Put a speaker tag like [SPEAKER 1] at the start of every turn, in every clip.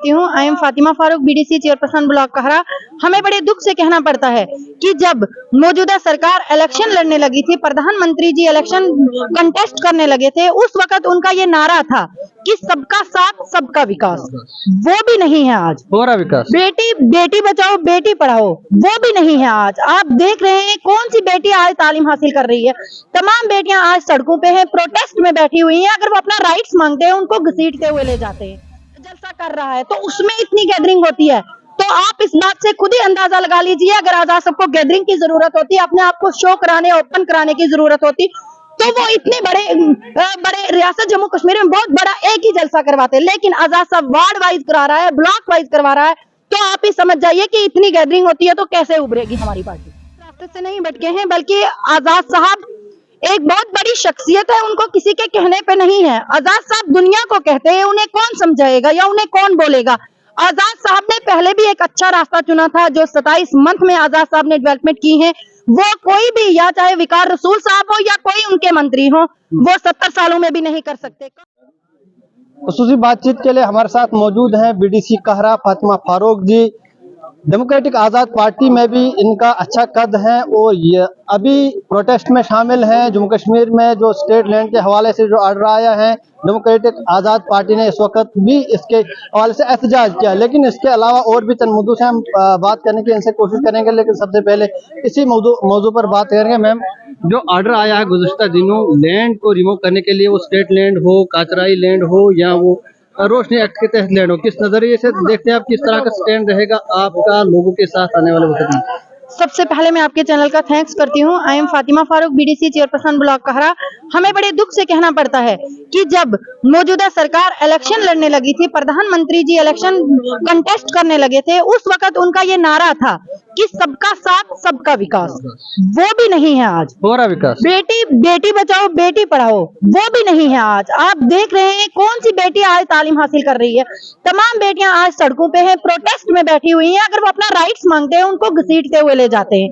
[SPEAKER 1] करती हूँ। I am Fatima Farooq, BDC chairperson block कहरा। हमें बड़े दुख से कहना पड़ता है कि जब मौजूदा सरकार इलेक्शन लड़ने लगी थी, प्रधानमंत्री जी इलेक्शन कंटेस्ट करने लगे थे, उस वक्त उनका ये नारा था कि सबका साथ सबका विकास, वो भी नहीं है आज।
[SPEAKER 2] हो रहा विकास,
[SPEAKER 1] बेटी बचाओ बेटी पढ़ाओ, वो भी नहीं है आज। आप देख रहे हैं कौन सी बेटी आज तालीम हासिल कर रही है। तमाम बेटियां आज सड़कों पे हैं, प्रोटेस्ट में बैठी हुई हैं। अगर वो अपना राइट्स मांगते हैं, उनको घसीटते हुए ले जाते हैं। जलसा कर रहा है तो उसमें इतनी गैदरिंग होती है, तो आप इस बात से खुद ही अंदाजा लगा लीजिए। अगर आजाद सबको गैदरिंग की जरूरत होती, अपने आप को शो कराने, ओपन कराने की जरूरत होती, तो वो इतने बड़े रियासत जम्मू कश्मीर में बहुत बड़ा एक ही जलसा करवाते। लेकिन आजाद साहब वार्ड वाइज करा रहा है, ब्लॉक वाइज करवा रहा है, तो आप ही समझ जाइए कि इतनी गैदरिंग होती है तो कैसे उभरेगी हमारी पार्टी। रास्ते से नहीं भटके हैं, बल्कि आजाद साहब एक बहुत बड़ी शख्सियत है, उनको किसी के कहने पे नहीं है। आजाद साहब दुनिया को कहते हैं, उन्हें कौन समझाएगा या उन्हें कौन बोलेगा। आजाद साहब ने पहले भी एक अच्छा रास्ता चुना था, जो 27 मंथ में आजाद साहब ने डेवलपमेंट की है। वो कोई भी, या चाहे विकार रसूल साहब हो या कोई उनके मंत्री हो, वो 70 सालों में भी नहीं कर सकते।
[SPEAKER 2] खुसूसी बातचीत के लिए हमारे साथ मौजूद हैं बीडीसी कहरा फातिमा फारूक जी। डेमोक्रेटिक आज़ाद पार्टी में भी इनका अच्छा कद है और ये अभी प्रोटेस्ट में शामिल हैं। जम्मू कश्मीर में जो स्टेट लैंड के हवाले से जो ऑर्डर आया है, डेमोक्रेटिक आज़ाद पार्टी ने इस वक्त भी इसके हवाले से एहतजाज किया। लेकिन इसके अलावा और भी चंद मुद्दों से हम बात करने की इनसे कोशिश करेंगे, लेकिन सबसे पहले इसी मौजू पर बात करेंगे। मैम, जो ऑर्डर आया है गुज़िश्ता दिनों लैंड को रिमूव करने के लिए, वो स्टेट लैंड हो, काचराई लैंड हो या वो रोशनी एक्ट के तहत लैंड हो, किस नजरिए से देखते हैं आप, किस तरह का स्टैंड रहेगा आपका लोगों के साथ आने वाले वक्त में?
[SPEAKER 1] सबसे पहले मैं आपके चैनल का थैंक्स करती हूँ। I am Fatima Farooq, BDC chairperson block कहरा। हमें बड़े दुख से कहना पड़ता है कि जब मौजूदा सरकार इलेक्शन लड़ने लगी थी, प्रधानमंत्री जी इलेक्शन कंटेस्ट करने लगे थे, उस वक्त उनका ये नारा था कि सबका साथ सबका विकास, वो भी नहीं है आज।
[SPEAKER 2] हो रहा विकास,
[SPEAKER 1] बेटी बचाओ बेटी पढ़ाओ, वो भी नहीं है आज। आप देख रहे हैं कौन सी बेटी आज तालीम हासिल कर रही है। तमाम बेटियां आज सड़कों पे हैं, प्रोटेस्ट में बैठी हुई हैं। अगर वो अपना राइट्स मांगते हैं, उनको घसीटते हुए ले जाते हैं।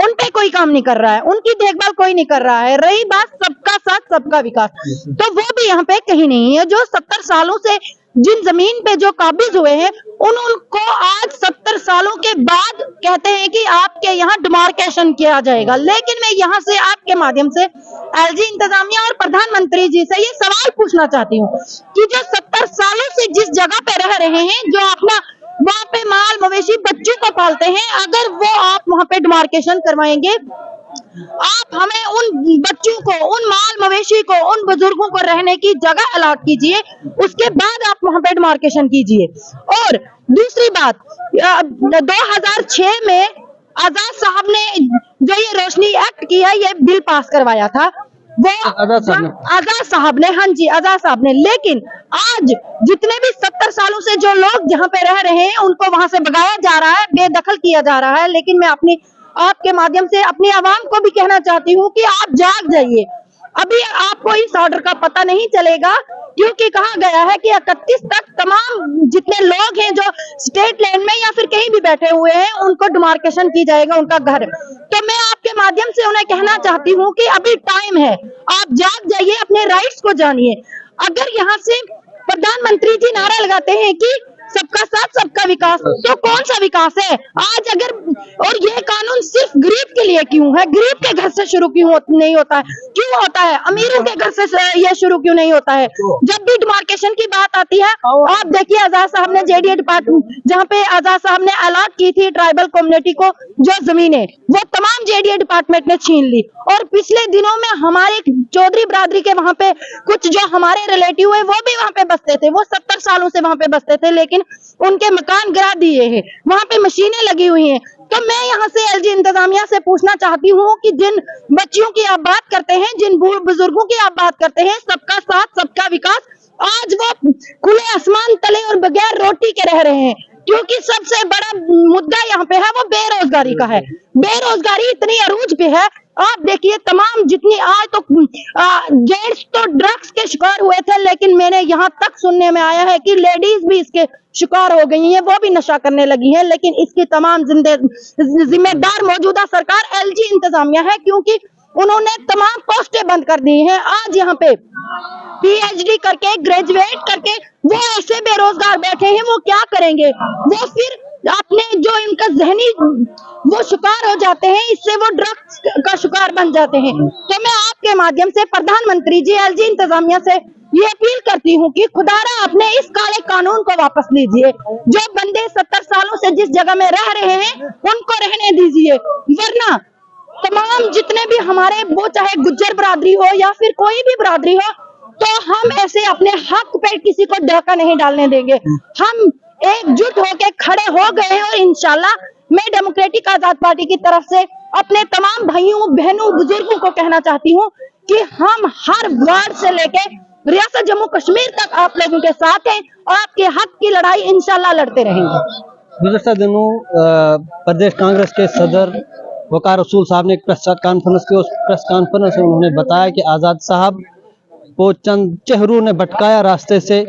[SPEAKER 1] उन पे कोई काम नहीं कर रहा है, उनकी देखभाल कोई नहीं कर रहा है। रही बात सबका साथ सबका विकास, तो वो भी यहाँ पे कहीं नहीं है। जो 70 सालों से जिन जमीन पे जो काबिज हुए हैं, उनको आज 70 सालों के बाद कहते हैं कि आपके यहाँ डिमार्केशन किया जाएगा। लेकिन मैं यहाँ से आपके माध्यम से एलजी इंतजामिया और प्रधानमंत्री जी से ये सवाल पूछना चाहती हूँ कि जो 70 सालों से जिस जगह पे रह रहे हैं, जो अपना वहाँ पे माल मवेशी बच्चों को पालते हैं, अगर वो आप वहाँ पे डिमार्केशन करवाएंगे, आप हमें उन बच्चों को, उन माल मवेशी को, उन बुजुर्गों को रहने की जगह अलॉट कीजिए, उसके बाद आप वहां पे डिमार्केशन कीजिए। और दूसरी बात, 2006 में आजाद साहब ने जो ये रोशनी एक्ट की है, ये बिल पास करवाया था, वो आजाद साहब ने, हाँ जी आजाद साहब ने। लेकिन आज जितने भी 70 सालों से जो लोग जहाँ पे रह रहे हैं, उनको वहां से भगाया जा रहा है, बेदखल किया जा रहा है। लेकिन मैं आपके माध्यम से अपनी आवाम को भी कहना चाहती हूँ कि आप जाग जाइए। अभी आपको इस ऑर्डर का पता नहीं चलेगा, क्योंकि कहा गया है कि 31 तक तमाम जितने लोग हैं जो स्टेट लैंड में या फिर कहीं भी बैठे हुए हैं, उनको डिमार्केशन की जाएगा उनका घर। तो मैं आपके माध्यम से उन्हें कहना चाहती हूँ कि अभी टाइम है, आप जाग जाइए, अपने राइट्स को जानिए। अगर यहाँ से प्रधानमंत्री जी नारा लगाते हैं कि सबका साथ सबका विकास, तो कौन सा विकास है आज? अगर, और ये कानून सिर्फ गरीब के लिए क्यों है? गरीब के घर से शुरू क्यों नहीं होता है? क्यों होता है? अमीरों के घर से ये शुरू क्यों नहीं होता है? जब भी डिमार्केशन की बात आती है, आप देखिए आजाद साहब ने जेडीए डिपार्टमेंट, जहाँ पे आजाद साहब ने अलॉट की थी ट्राइबल कम्युनिटी को जो जमीनें, वो तमाम जेडीए डिपार्टमेंट ने छीन ली। और पिछले दिनों में हमारे चौधरी बरादरी के वहां पे कुछ जो हमारे रिलेटिव है, वो भी वहां पे बसते थे, वो 70 सालों से वहां पे बसते थे, लेकिन उनके मकान गिरा दिए हैं, वहां पे मशीनें लगी हुई हैं। तो मैं यहाँ से एलजी इंतजामिया से पूछना चाहती हूँ कि जिन बच्चियों की आप बात करते हैं, जिन बुजुर्गों की आप बात करते हैं, सबका साथ सबका विकास, आज वो खुले आसमान तले और बगैर रोटी के रह रहे हैं। क्योंकि सबसे बड़ा मुद्दा यहाँ पे है वो बेरोजगारी का है। बेरोजगारी इतनी अरूज पे है, आप देखिए तमाम जितनी आज तो जेंट्स तो ड्रग्स के शिकार हुए थे, लेकिन मैंने यहाँ तक सुनने में आया है कि लेडीज भी इसके शिकार हो गई हैं, वो भी नशा करने लगी हैं। लेकिन इसकी तमाम जिम्मेदार मौजूदा सरकार एलजी इंतजामिया है, क्योंकि उन्होंने तमाम पोस्टें बंद कर दी हैं। आज यहाँ पे पीएचडी करके, ग्रेजुएट करके वो ऐसे बेरोजगार बैठे हैं, वो क्या करेंगे? वो फिर अपने जो इनका जहनी वो शिकार हो जाते हैं, इससे वो ड्रग्स का शिकार बन जाते हैं। तो मैं आपके माध्यम से प्रधानमंत्री जी, एलजी इंतजामिया से ये अपील करती हूँ कि खुदारा अपने इस काले कानून को वापस लीजिए। जो बंदे 70 सालों से जिस जगह में रह रहे हैं उनको रहने दीजिए, वरना तमाम जितने भी हमारे, वो चाहे गुज्जर बरादरी हो या फिर कोई भी बरादरी हो, तो हम ऐसे अपने हक पे किसी को धक्का नहीं डालने देंगे। हम एकजुट होके खड़े हो गए हैं और इंशाल्लाह मैं डेमोक्रेटिक आजाद पार्टी की तरफ से अपने तमाम भाइयों, बहनों, बुजुर्गों को कहना चाहती हूँ कि हम हर वार्ड से लेके रियासत जम्मू कश्मीर तक आप लोगों के साथ हैं और आपके हक की लड़ाई इंशाल्लाह लड़ते रहेंगे।
[SPEAKER 2] गुज़श्ता दिनों प्रदेश कांग्रेस के सदर वकार रसूल साहब ने एक प्रेस कॉन्फ्रेंस की, उस प्रेस कॉन्फ्रेंस में उन्होंने बताया कि आज़ाद साहब को चंद चेहरों ने भटकाया रास्ते से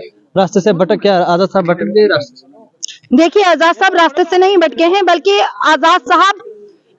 [SPEAKER 2] भटक गया। आज़ाद साहब भटक गए रास्ते से?
[SPEAKER 1] देखिए, आजाद साहब रास्ते से नहीं भटके हैं, बल्कि आजाद साहब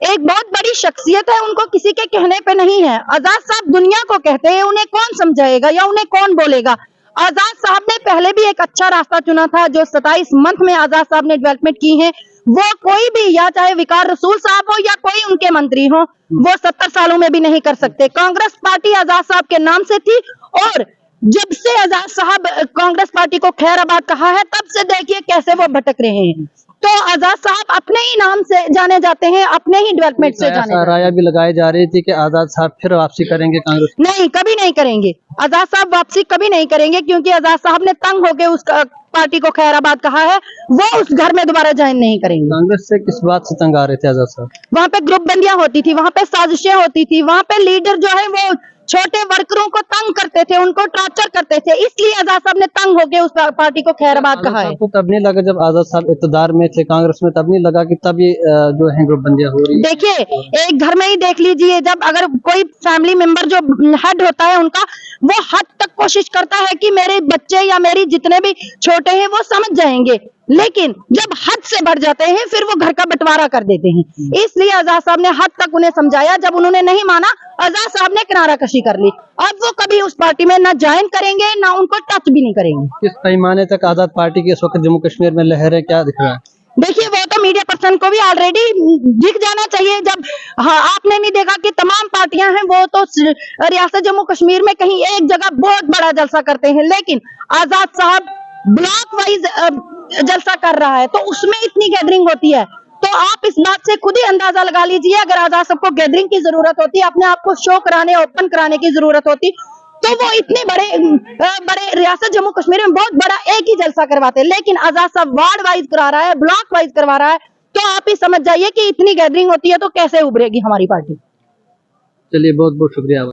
[SPEAKER 1] एक बहुत बड़ी शख्सियत है, उनको किसी के कहने पे नहीं है। आजाद साहब दुनिया को कहते हैं, उन्हें कौन समझाएगा या उन्हें कौन बोलेगा। आजाद साहब ने पहले भी एक अच्छा रास्ता चुना था, जो 27 मंथ में आजाद साहब ने डेवलपमेंट की है। वो कोई भी, या चाहे विकार रसूल साहब हो या कोई उनके मंत्री हो, वो 70 सालों में भी नहीं कर सकते। कांग्रेस पार्टी आजाद साहब के नाम से थी और जब से आजाद साहब कांग्रेस पार्टी को खैराबाद कहा है, तब से देखिए कैसे वो भटक रहे हैं। तो आजाद साहब अपने ही नाम से जाने जाते हैं, अपने ही डेवलपमेंट से जाने जाते हैं।
[SPEAKER 2] राया भी लगाई जा रही थी कि आजाद साहब फिर वापसी करेंगे कांग्रेस।
[SPEAKER 1] नहीं, कभी नहीं करेंगे। आजाद साहब वापसी कभी नहीं करेंगे, क्योंकि आजाद साहब ने तंग होकर उस पार्टी को खैराबाद कहा है, वो उस घर में दोबारा ज्वाइन नहीं करेंगे।
[SPEAKER 2] कांग्रेस से किस बात से तंग आ रहे थे आजाद साहब?
[SPEAKER 1] वहाँ पे ग्रुप बंदियां होती थी, वहाँ पे साजिशें होती थी, वहाँ पे लीडर जो है वो छोटे वर्करों को तंग करते थे, उनको टॉर्चर करते थे, इसलिए आजाद साहब ने तंग होकर उस पार्टी को खैराबाद कहा है।
[SPEAKER 2] तो तब नहीं लगा जब आजाद साहब इक़्तिदार में थे कांग्रेस में, तब नहीं लगा कि तब ये जो है ग्रुप बंदियां हो रही है?
[SPEAKER 1] देखिए, एक घर में ही देख लीजिए, जब अगर कोई फैमिली मेंबर जो हेड होता है उनका, वो हद तक कोशिश करता है कि मेरे बच्चे या मेरी जितने भी छोटे हैं वो समझ जाएंगे, लेकिन जब हद से बढ़ जाते हैं फिर वो घर का बंटवारा कर देते हैं। इसलिए आजाद साहब ने हद तक उन्हें समझाया, जब उन्होंने नहीं माना, आजाद साहब ने किनारा कशी कर ली। अब वो कभी उस पार्टी में ना ज्वाइन करेंगे, ना उनको टच भी नहीं करेंगे।
[SPEAKER 2] किस पैमाने तक आजाद पार्टी की इस वक्त जम्मू कश्मीर में लहरें क्या दिख रहा है?
[SPEAKER 1] देखिए, वो तो मीडिया पर्सन को भी ऑलरेडी दिख जाना चाहिए। जब आपने नहीं देखा कि तमाम पार्टियां हैं वो तो रियासत जम्मू कश्मीर में कहीं एक जगह बहुत बड़ा जलसा करते हैं, लेकिन आजाद साहब ब्लॉक वाइज जलसा कर रहा है, तो उसमें इतनी गैदरिंग होती है। तो आप इस बात से खुद ही अंदाजा लगा लीजिए, अगर आजाद साहब को गैदरिंग की जरूरत होती, अपने आप को शो कराने, ओपन कराने की जरूरत होती, तो वो इतने बड़े रियासत जम्मू कश्मीर में बहुत बड़ा एक ही जलसा करवाते। लेकिन आजाद साहब वार्ड वाइज करा रहा है, ब्लॉक वाइज करवा रहा है, तो आप ही समझ जाइए कि इतनी गैदरिंग होती है तो कैसे उभरेगी हमारी पार्टी।
[SPEAKER 2] चलिए, बहुत बहुत शुक्रिया।